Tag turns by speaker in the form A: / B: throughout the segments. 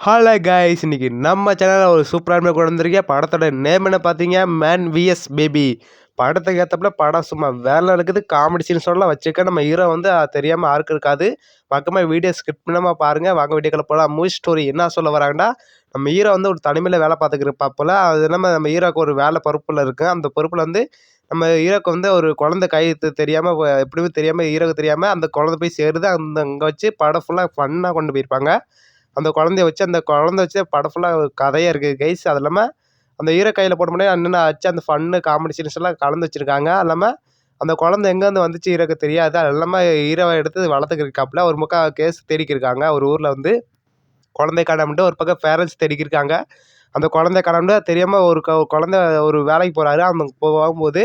A: Hello guys, இன்னைக்கு நம்ம சேனலில் ஒரு சூப்பரான கொண்டு வந்திருக்கேன். படத்தோட நேம் என்ன பார்த்தீங்க, மேன் விஎஸ் பேபி. படத்துக்கு ஏற்றப்பல படம் சும்மா வேலை இருக்குது. காமெடி சீன் சொல்லலாம் வச்சுருக்க. நம்ம ஹீரோ வந்து தெரியாமல் யாருக்கு இருக்காது. பக்கமாக வீடியோ ஸ்கிப் பண்ணாமல் பாருங்கள். வாங்க வீடியோக்குள்ள போகலாம். மூவி ஸ்டோரி என்ன சொல்ல வராங்கன்னா, நம்ம ஹீரோ வந்து ஒரு தனிமையில் வேலை பார்த்துக்கிருப்பா போல். அது இல்லாமல் நம்ம ஹீரோக்கு ஒரு வேலை பொறுப்பில் இருக்குது. அந்த பொறுப்பில் வந்து நம்ம ஹீரோக்கு வந்து ஒரு குழந்தை கை தெரியாமல், எப்படியுமே தெரியாமல், ஹீரோக்கு தெரியாமல் அந்த குழந்தை போய் சேருது. அங்கே வச்சு படம் ஃபுல்லாக ஃபன்னாக கொண்டு போயிருப்பாங்க. அந்த குழந்தைய வச்சு படம் ஃபுல்லாக கதையாக இருக்குது கைஸ். அது இல்லாமல் அந்த ஹீரோ கையில் போட முடியாது என்னென்ன ஆச்சு, அந்த ஃபன்னு காமெடி சீன்ஸ் எல்லாம் கலந்து வச்சுருக்காங்க. அது இல்லாமல் அந்த குழந்தை எங்கேருந்து வந்துச்சு ஹீரோக்கு தெரியாது. அது இல்லாமல் ஹீரோவை எடுத்து வளர்த்துக்கிருக்காப்புல. ஒரு பக்கம் கேஸ் தேடிக்கிருக்காங்க ஒரு ஊரில் வந்து குழந்தை காணாமட்டு. ஒரு பக்கம் பேரண்ட்ஸ் தேடிக்கிருக்காங்க. அந்த குழந்தை காணாமட்டு தெரியாமல் ஒரு குழந்தை ஒரு வேலைக்கு போகிறாரு. அந்த போகும்போது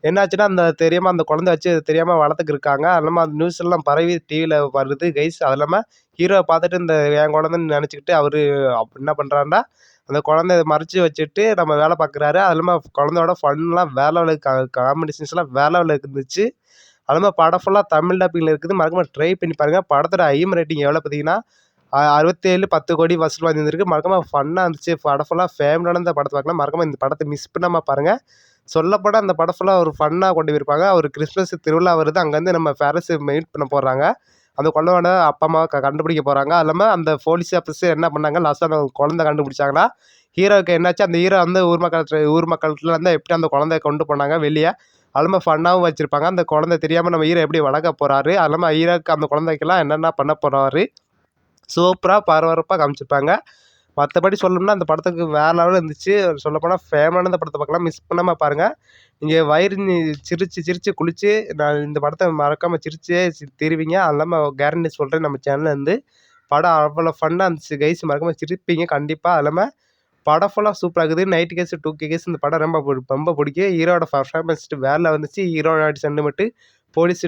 A: என்னாச்சுன்னா, அந்த தெரியாமல் அந்த குழந்தை வச்சு தெரியாமல் வளர்த்துக்கிருக்காங்க. அது இல்லாமல் அந்த நியூஸ் எல்லாம் பரவி டிவியில் வருது கைஸ். அது இல்லாமல் ஹீரோவை பார்த்துட்டு இந்த என் குழந்தைன்னு நினச்சிக்கிட்டு அவர் என்ன பண்ணுறாருன்னா, அந்த குழந்தைய மறைச்சி வச்சுட்டு நம்ம வேலை பார்க்குறாரு. அது இல்லாமல் குழந்தையோட ஃபன்லாம் வேற லெவலுக்கு காமெடி சீன்ஸ்லாம் வேற லெவலுக்கு இருந்துச்சு. அது இல்லாமல் படம் ஃபுல்லாக தமிழ் டப்பிங்கில் இருக்குது. மறக்காம ட்ரை பண்ணி பாருங்கள். படத்தோட ஐஎம் ரேட்டிங் எவ்வளோ பார்த்தீங்கன்னா 67 10 கோடி வசூல் வாங்கியிருந்திருக்கு. மறக்காம ஃபன்னாக இருந்துச்சு. படம் ஃபுல்லாக ஃபேமிலியோட இந்த படத்தை பார்க்கலாம். மறக்காம இந்த படத்தை மிஸ் பண்ணாமல் பாருங்கள். சொல்லப்போனால் அந்த படம் ஃபுல்லாக ஒரு ஃபன்னாக கொண்டு போயிருப்பாங்க. ஒரு கிறிஸ்மஸ் திருவிழா வருது. அங்கேருந்து நம்ம பேரண்ட்ஸ் மீட் பண்ண போகிறாங்க. அந்த குழந்தையோட அப்பா அம்மாவை கண்டுபிடிக்க போகிறாங்க. அது இல்லாமல் அந்த போலீஸ் ஆஃபீஸர் என்ன பண்ணாங்க, லாஸ்ட்டாக அந்த குழந்தை கண்டுபிடிச்சாங்கன்னா, ஹீரோவுக்கு என்னாச்சு, அந்த ஹீரோ வந்து ஊர் மக்கள்கிட்ட வந்து எப்படி அந்த குழந்தைய கொண்டு போனாங்க வெளியே. அது இல்லாமல் ஃபன்னாகவும் வச்சுருப்பாங்க. அந்த குழந்தை தெரியாமல் நம்ம ஹீரோ எப்படி வளர்க்க போகிறாரு. அது இல்லாமல் ஹீரோக்கு அந்த குழந்தைக்கெல்லாம் என்னென்ன பண்ண போகிறாரு. சூப்பராக பரபரப்பாக காமிச்சிருப்பாங்க. மற்றபடி சொல்லணும்னா அந்த படத்துக்கு வேறு லெவலில் இருந்துச்சு. சொல்லப்போனால் ஃபேமஸான இந்த படத்தை பார்க்கலாம். மிஸ் பண்ணாமல் பாருங்கள். நீங்கள் வயிறு சிரித்து சிரித்து குளித்து நான் இந்த படத்தை மறக்காமல் சிரிச்சே தீருவீங்க. அது இல்லாமல் கேரண்டி சொல்கிறேன், நம்ம சேனலில் இருந்து படம் அவ்வளோ ஃபன்னாக இருந்துச்சு கைஸ். மறக்காமல் சிரிப்பீங்க கண்டிப்பாக. அது இல்லாமல் படம் ஃபுல்லாக சூப்பராக இருக்குது. 90 கேஸ் 2K கேஸ் இந்த படம் ரொம்ப பிடிக்கும். ஹீரோட பர்ஃபார்மன்ஸ் வேறு வந்துச்சு. ஹீரோட சென்டிமெண்ட்டு, போலீஸ்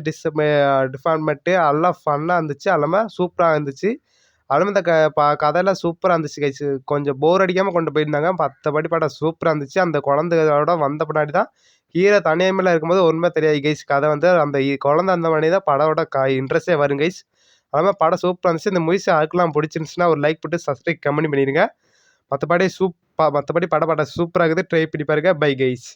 A: டிபார்ட்மெண்ட்டு எல்லாம் ஃபன்னாக இருந்துச்சு. அது இல்லாமல் சூப்பராக இருந்துச்சு. அதுவும் இந்த கதையெல்லாம் சூப்பராக இருந்துச்சு கைஸ். கொஞ்சம் போர் அடிக்காமல் கொண்டு போயிருந்தாங்க. மற்றபடி படம் சூப்பராக இருந்துச்சு. அந்த குழந்தையோட வந்த பின்னாடி தான் ஹீரோ தனிமையில் இருக்கும்போது ஒன்றுமே தெரியாது கைஸ். கதை வந்து அந்த குழந்தை அந்த மாதிரி தான் படோட இன்ட்ரெஸ்ட்டே வரும் கைஸ். அதுமாதிரி படம் சூப்பராக இருந்துச்சு. இந்த மூவிஸ் யாருக்கெல்லாம் பிடிச்சிருந்துச்சுன்னா ஒரு லைக் போட்டு சப்ஸ்கிரைப் கமெண்ட் பண்ணிடுங்க. மற்றபடி படம் சூப்பராக இருக்குது. ட்ரை பண்ணி பாருங்க. Bye guys.